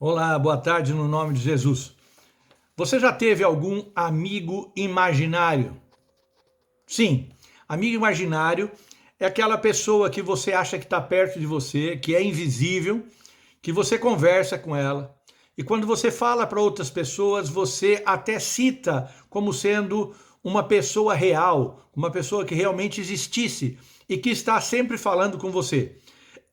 Olá, boa tarde no nome de Jesus. Você já teve algum amigo imaginário? Sim, amigo imaginário é aquela pessoa que você acha que está perto de você, que é invisível, que você conversa com ela. E quando você fala para outras pessoas, você até cita como sendo uma pessoa real, uma pessoa que realmente existisse e que está sempre falando com você.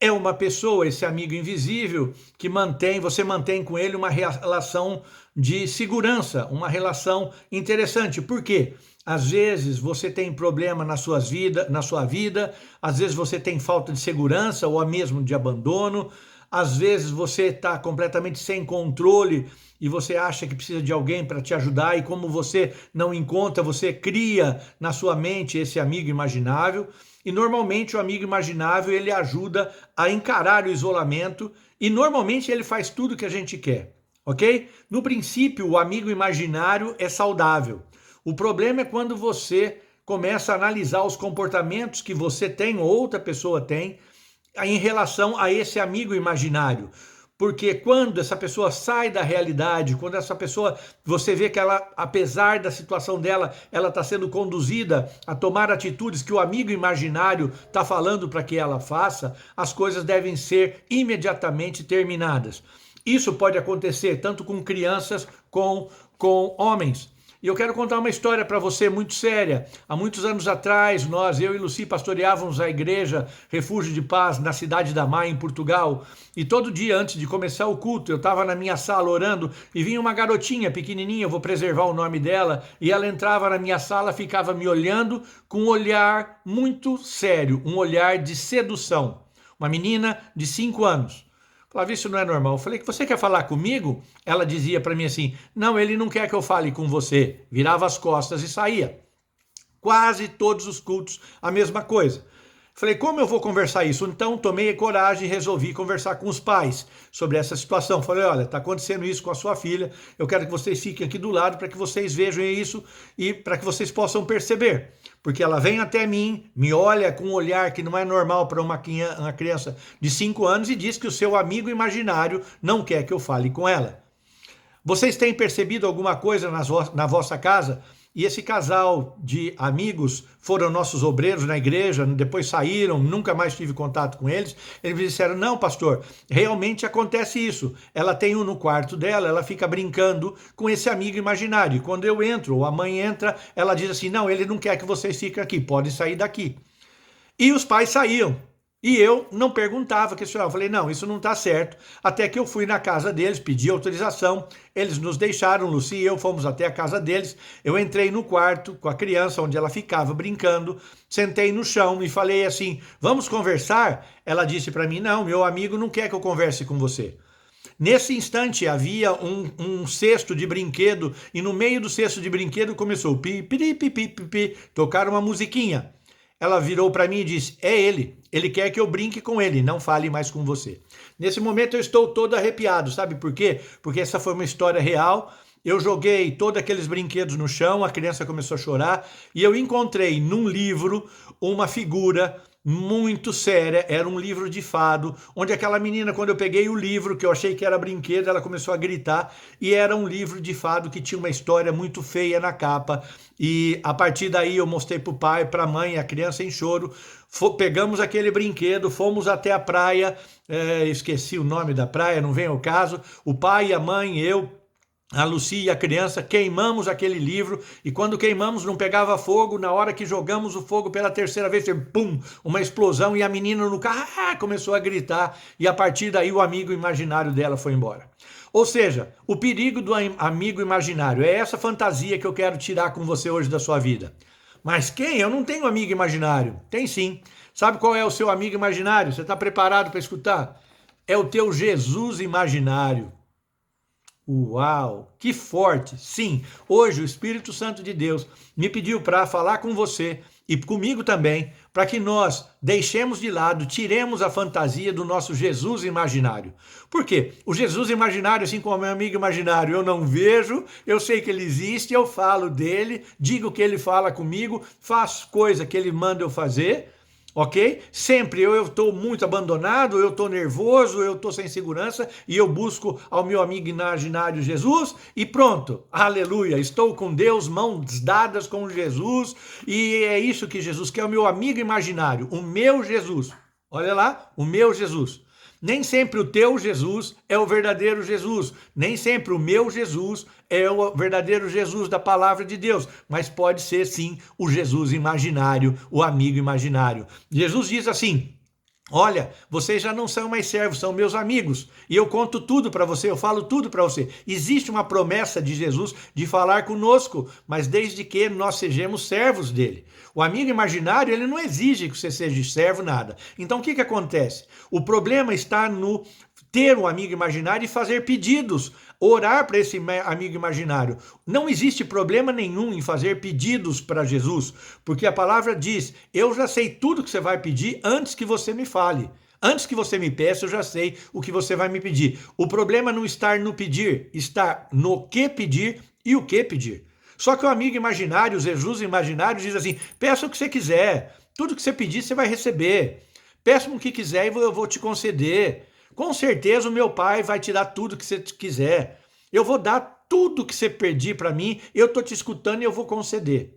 É uma pessoa, esse amigo invisível, que você mantém com ele uma relação de segurança, uma relação interessante. Por quê? Às vezes você tem problema na sua vida, às vezes você tem falta de segurança ou mesmo de abandono, às vezes você está completamente sem controle e você acha que precisa de alguém para te ajudar e como você não encontra, você cria na sua mente esse amigo imaginável. E normalmente o amigo imaginável ele ajuda a encarar o isolamento e normalmente ele faz tudo que a gente quer, ok? No princípio, o amigo imaginário é saudável. O problema é quando você começa a analisar os comportamentos que você tem ou outra pessoa tem em relação a esse amigo imaginário. Porque quando essa pessoa sai da realidade, quando essa pessoa, você vê que ela, apesar da situação dela, ela está sendo conduzida a tomar atitudes que o amigo imaginário está falando para que ela faça, as coisas devem ser imediatamente terminadas. Isso pode acontecer tanto com crianças como com homens. E eu quero contar uma história para você muito séria. Há muitos anos atrás, eu e Lucy pastoreávamos a igreja Refúgio de Paz na cidade da Maia, em Portugal. E todo dia antes de começar o culto, eu estava na minha sala orando e vinha uma garotinha pequenininha, eu vou preservar o nome dela, e ela entrava na minha sala, ficava me olhando com um olhar muito sério, um olhar de sedução. Uma menina de 5 anos. Falava, isso não é normal. Eu falei, que você quer falar comigo? Ela dizia para mim assim, não, ele não quer que eu fale com você. Virava as costas e saía. Quase todos os cultos, a mesma coisa. Falei, como eu vou conversar isso? Então tomei coragem e resolvi conversar com os pais sobre essa situação. Falei, olha, está acontecendo isso com a sua filha, eu quero que vocês fiquem aqui do lado para que vocês vejam isso e para que vocês possam perceber. Porque ela vem até mim, me olha com um olhar que não é normal para uma criança de 5 anos e diz que o seu amigo imaginário não quer que eu fale com ela. Vocês têm percebido alguma coisa na vossa casa? E esse casal de amigos foram nossos obreiros na igreja, depois saíram, nunca mais tive contato com eles. Eles me disseram, não, pastor, realmente acontece isso. Ela tem um no quarto dela, ela fica brincando com esse amigo imaginário. E quando eu entro, ou a mãe entra, ela diz assim, não, ele não quer que vocês fiquem aqui, pode sair daqui. E os pais saíam. E eu não perguntava, questionava. Falei, não, isso não está certo. Até que eu fui na casa deles, pedi autorização, eles nos deixaram, Lucy e eu fomos até a casa deles. Eu entrei no quarto com a criança, onde ela ficava brincando, sentei no chão e falei assim, vamos conversar? Ela disse para mim, não, meu amigo não quer que eu converse com você. Nesse instante havia um cesto de brinquedo e no meio do cesto de brinquedo começou pi, pi, pi, pi, pi, pi, tocar uma musiquinha. Ela virou para mim e disse, é ele quer que eu brinque com ele, não fale mais com você. Nesse momento eu estou todo arrepiado, sabe por quê? Porque essa foi uma história real, eu joguei todos aqueles brinquedos no chão, a criança começou a chorar, e eu encontrei num livro uma figura muito séria, era um livro de fado, onde aquela menina, quando eu peguei o livro, que eu achei que era brinquedo, ela começou a gritar, e era um livro de fado que tinha uma história muito feia na capa, e a partir daí eu mostrei para o pai, para a mãe, a criança em choro, pegamos aquele brinquedo, fomos até a praia, esqueci o nome da praia, não vem ao caso, o pai, a mãe, eu, a Lucy e a criança, queimamos aquele livro e quando queimamos não pegava fogo, na hora que jogamos o fogo pela terceira vez, pum, uma explosão e a menina no carro começou a gritar e a partir daí o amigo imaginário dela foi embora. Ou seja, o perigo do amigo imaginário é essa fantasia que eu quero tirar com você hoje da sua vida. Mas quem? Eu não tenho amigo imaginário. Tem sim. Sabe qual é o seu amigo imaginário? Você está preparado para escutar? É o teu Jesus imaginário. Uau, que forte! Sim, hoje o Espírito Santo de Deus me pediu para falar com você e comigo também, para que nós deixemos de lado, tiremos a fantasia do nosso Jesus imaginário. Por quê? O Jesus imaginário, assim como o meu amigo imaginário, eu não vejo, eu sei que ele existe, eu falo dele, digo que ele fala comigo, faço coisa que ele manda eu fazer, ok? Sempre eu estou muito abandonado, eu estou nervoso, eu estou sem segurança e eu busco ao meu amigo imaginário Jesus e pronto, aleluia, estou com Deus, mãos dadas com Jesus e é isso que Jesus quer, o meu amigo imaginário, o meu Jesus. Olha lá, o meu Jesus. Nem sempre o teu Jesus é o verdadeiro Jesus. Nem sempre o meu Jesus é o verdadeiro Jesus da palavra de Deus. Mas pode ser sim o Jesus imaginário, o amigo imaginário. Jesus diz assim: olha, vocês já não são mais servos, são meus amigos. E eu conto tudo para você, eu falo tudo para você. Existe uma promessa de Jesus de falar conosco, mas desde que nós sejamos servos dele. O amigo imaginário, ele não exige que você seja servo, nada. Então o que acontece? O problema está no ter um amigo imaginário e fazer pedidos, orar para esse amigo imaginário. Não existe problema nenhum em fazer pedidos para Jesus, porque a palavra diz: eu já sei tudo que você vai pedir antes que você me fale. Antes que você me peça, eu já sei o que você vai me pedir. O problema não está no pedir, está no que pedir e o que pedir. Só que o amigo imaginário, o Jesus imaginário, diz assim: peça o que você quiser, tudo que você pedir você vai receber. Peça-me o que quiser e eu vou te conceder. Com certeza o meu pai vai te dar tudo que você quiser. Eu vou dar tudo que você pedir para mim, eu estou te escutando e eu vou conceder.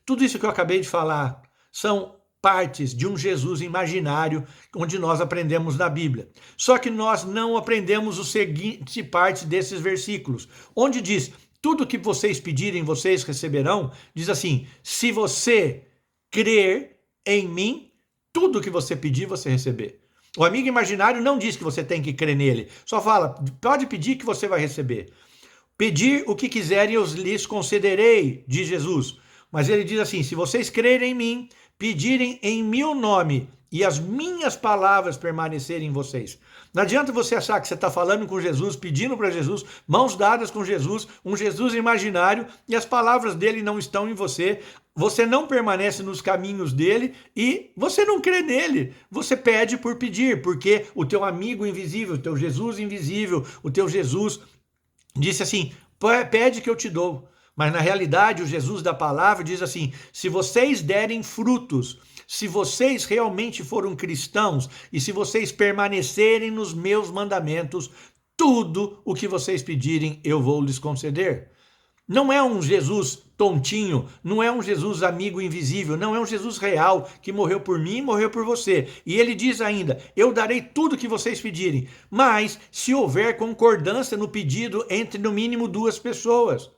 Tudo isso que eu acabei de falar são partes de um Jesus imaginário onde nós aprendemos na Bíblia. Só que nós não aprendemos o seguinte parte desses versículos, onde diz: tudo que vocês pedirem, vocês receberão. Diz assim: se você crer em mim, tudo que você pedir, você receber. O amigo imaginário não diz que você tem que crer nele, só fala: pode pedir que você vai receber. Pedir o que quiserem, eu lhes concederei, diz Jesus. Mas ele diz assim: se vocês crerem em mim, pedirem em meu nome e as minhas palavras permanecerem em vocês. Não adianta você achar que você está falando com Jesus, pedindo para Jesus, mãos dadas com Jesus, um Jesus imaginário, e as palavras dele não estão em você. Você não permanece nos caminhos dele e você não crê nele. Você pede por pedir, porque o teu amigo invisível, o teu Jesus invisível, o teu Jesus disse assim: pede que eu te dou. Mas na realidade o Jesus da palavra diz assim: se vocês derem frutos, se vocês realmente foram cristãos e se vocês permanecerem nos meus mandamentos, tudo o que vocês pedirem eu vou lhes conceder. Não é um Jesus tontinho, não é um Jesus amigo invisível, não é um Jesus real que morreu por mim e morreu por você. E ele diz ainda: eu darei tudo que vocês pedirem, mas se houver concordância no pedido entre no mínimo duas pessoas.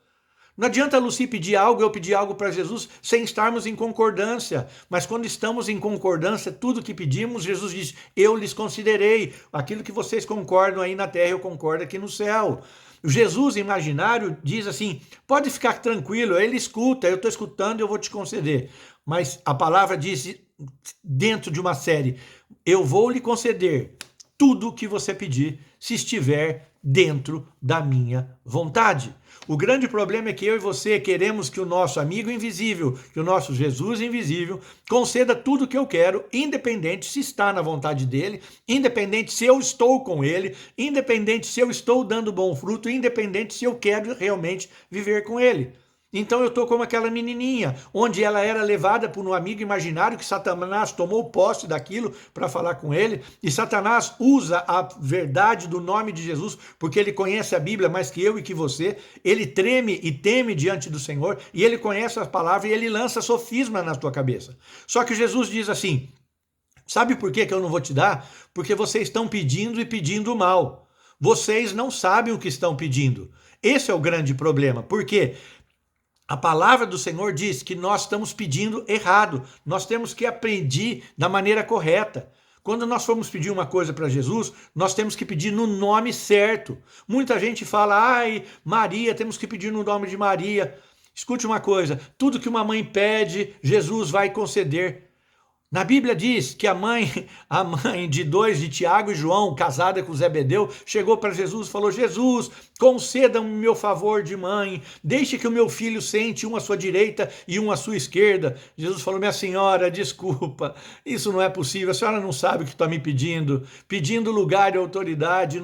Não adianta a Lucy pedir algo, eu pedir algo para Jesus sem estarmos em concordância. Mas quando estamos em concordância, tudo que pedimos, Jesus diz: eu lhes considerei. Aquilo que vocês concordam aí na terra, eu concordo aqui no céu. O Jesus imaginário diz assim: pode ficar tranquilo, ele escuta, eu estou escutando e eu vou te conceder. Mas a palavra diz dentro de uma série: eu vou lhe conceder tudo o que você pedir, se estiver dentro da minha vontade. O grande problema é que eu e você queremos que o nosso amigo invisível, que o nosso Jesus invisível, conceda tudo o que eu quero, independente se está na vontade dele, independente se eu estou com ele, independente se eu estou dando bom fruto, independente se eu quero realmente viver com ele. Então eu estou como aquela menininha, onde ela era levada por um amigo imaginário que Satanás tomou posse daquilo para falar com ele, e Satanás usa a verdade do nome de Jesus, porque ele conhece a Bíblia mais que eu e que você, ele treme e teme diante do Senhor, e ele conhece a palavra e ele lança sofisma na tua cabeça. Só que Jesus diz assim: sabe por que eu não vou te dar? Porque vocês estão pedindo e pedindo mal. Vocês não sabem o que estão pedindo. Esse é o grande problema. Por quê? A palavra do Senhor diz que nós estamos pedindo errado. Nós temos que aprender da maneira correta. Quando nós formos pedir uma coisa para Jesus, nós temos que pedir no nome certo. Muita gente fala: ai, Maria, temos que pedir no nome de Maria. Escute uma coisa: tudo que uma mãe pede, Jesus vai conceder. Na Bíblia diz que a mãe de Tiago e João, casada com Zebedeu, chegou para Jesus e falou: Jesus, conceda-me o meu favor de mãe, deixe que o meu filho sente um à sua direita e um à sua esquerda. Jesus falou: minha senhora, desculpa, isso não é possível, a senhora não sabe o que está me pedindo. Pedindo lugar e autoridade,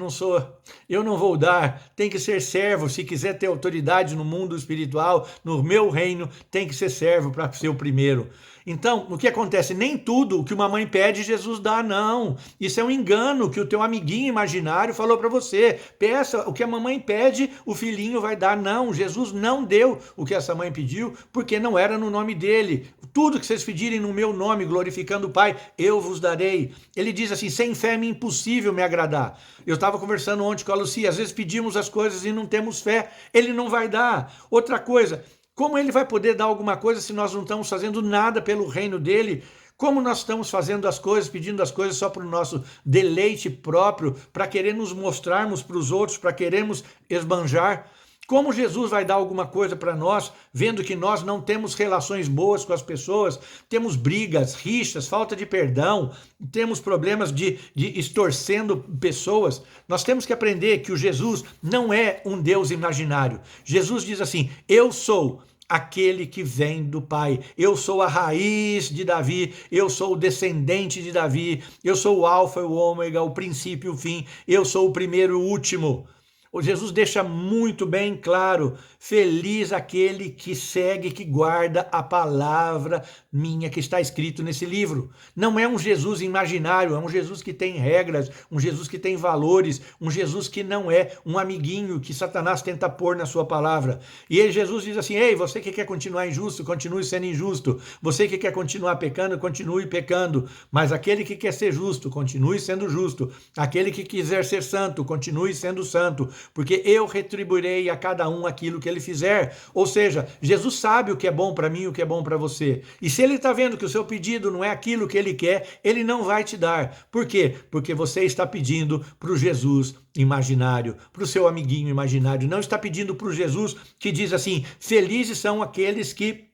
eu não vou dar, tem que ser servo. Se quiser ter autoridade no mundo espiritual, no meu reino, tem que ser servo para ser o primeiro. Então, o que acontece? Nem tudo o que uma mãe pede, Jesus dá, não. Isso é um engano que o teu amiguinho imaginário falou para você. Peça o que a mamãe pede, o filhinho vai dar. Não, Jesus não deu o que essa mãe pediu, porque não era no nome dele. Tudo que vocês pedirem no meu nome, glorificando o Pai, eu vos darei. Ele diz assim, sem fé é impossível me agradar. Eu estava conversando ontem com a Lucia, às vezes pedimos as coisas e não temos fé. Ele não vai dar. Outra coisa, como ele vai poder dar alguma coisa se nós não estamos fazendo nada pelo reino dele? Como nós estamos fazendo as coisas, pedindo as coisas só para o nosso deleite próprio, para querer nos mostrarmos para os outros, para querermos esbanjar? Como Jesus vai dar alguma coisa para nós, vendo que nós não temos relações boas com as pessoas, temos brigas, rixas, falta de perdão, temos problemas de extorcendo pessoas? Nós temos que aprender que o Jesus não é um Deus imaginário. Jesus diz assim, eu sou aquele que vem do Pai. Eu sou a raiz de Davi, eu sou o descendente de Davi, eu sou o alfa e o ômega, o princípio e o fim, eu sou o primeiro e o último. O Jesus deixa muito bem claro, feliz aquele que segue, que guarda a palavra minha que está escrito nesse livro. Não é um Jesus imaginário, é um Jesus que tem regras, um Jesus que tem valores, um Jesus que não é um amiguinho que Satanás tenta pôr na sua palavra. E aí Jesus diz assim, ei, você que quer continuar injusto, continue sendo injusto. Você que quer continuar pecando, continue pecando. Mas aquele que quer ser justo, continue sendo justo. Aquele que quiser ser santo, continue sendo santo. Porque eu retribuirei a cada um aquilo que ele fizer. Ou seja, Jesus sabe o que é bom para mim e o que é bom para você. E se ele está vendo que o seu pedido não é aquilo que ele quer, ele não vai te dar. Por quê? Porque você está pedindo para o Jesus imaginário, para o seu amiguinho imaginário. Não está pedindo para o Jesus que diz assim, felizes são aqueles que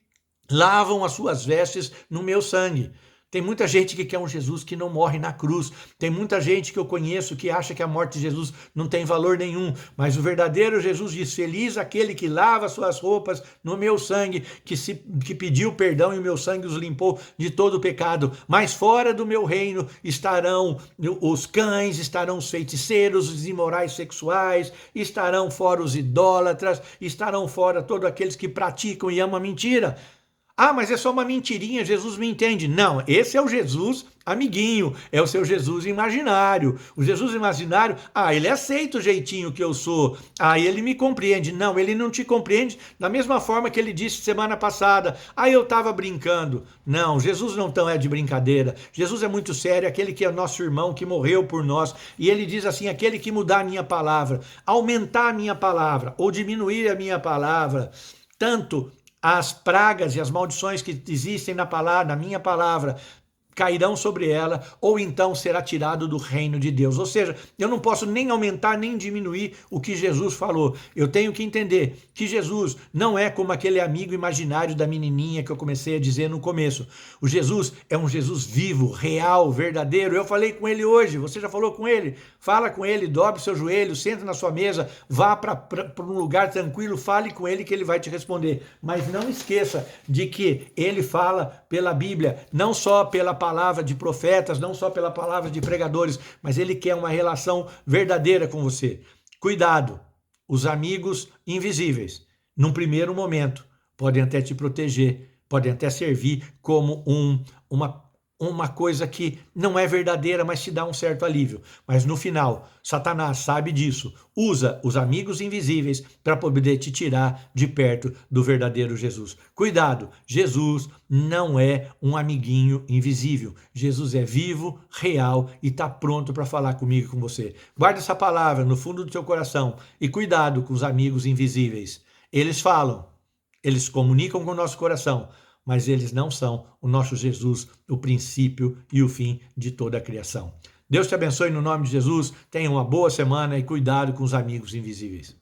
lavam as suas vestes no meu sangue. Tem muita gente que quer um Jesus que não morre na cruz. Tem muita gente que eu conheço que acha que a morte de Jesus não tem valor nenhum. Mas o verdadeiro Jesus diz, feliz aquele que lava suas roupas no meu sangue, que pediu perdão e o meu sangue os limpou de todo o pecado. Mas fora do meu reino estarão os cães, estarão os feiticeiros, os imorais sexuais, estarão fora os idólatras, estarão fora todos aqueles que praticam e amam a mentira. Ah, mas é só uma mentirinha, Jesus me entende. Não, esse é o Jesus amiguinho, é o seu Jesus imaginário. O Jesus imaginário, ele aceita o jeitinho que eu sou. Ele me compreende. Não, ele não te compreende da mesma forma que ele disse semana passada. Eu estava brincando. Não, Jesus não é de brincadeira. Jesus é muito sério, aquele que é nosso irmão, que morreu por nós. E ele diz assim, aquele que mudar a minha palavra, aumentar a minha palavra ou diminuir a minha palavra, tanto as pragas e as maldições que existem na palavra, na minha palavra, cairão sobre ela, ou então será tirado do reino de Deus. Ou seja, eu não posso nem aumentar nem diminuir o que Jesus falou. Eu tenho que entender que Jesus não é como aquele amigo imaginário da menininha que eu comecei a dizer no começo. O Jesus é um Jesus vivo, real, verdadeiro. Eu falei com ele hoje, você já falou com ele? Fala com ele, dobre seu joelho, senta na sua mesa, vá para um lugar tranquilo, fale com ele que ele vai te responder. Mas não esqueça de que ele fala pela Bíblia, não só pela palavra de profetas, não só pela palavra de pregadores, mas ele quer uma relação verdadeira com você. Cuidado, os amigos invisíveis, num primeiro momento, podem até te proteger, podem até servir como uma coisa que não é verdadeira, mas te dá um certo alívio. Mas no final, Satanás sabe disso, usa os amigos invisíveis para poder te tirar de perto do verdadeiro Jesus. Cuidado, Jesus não é um amiguinho invisível. Jesus é vivo, real e está pronto para falar comigo e com você. Guarda essa palavra no fundo do teu coração e cuidado com os amigos invisíveis. Eles falam, eles comunicam com o nosso coração, mas eles não são o nosso Jesus, o princípio e o fim de toda a criação. Deus te abençoe no nome de Jesus, tenha uma boa semana e cuidado com os amigos invisíveis.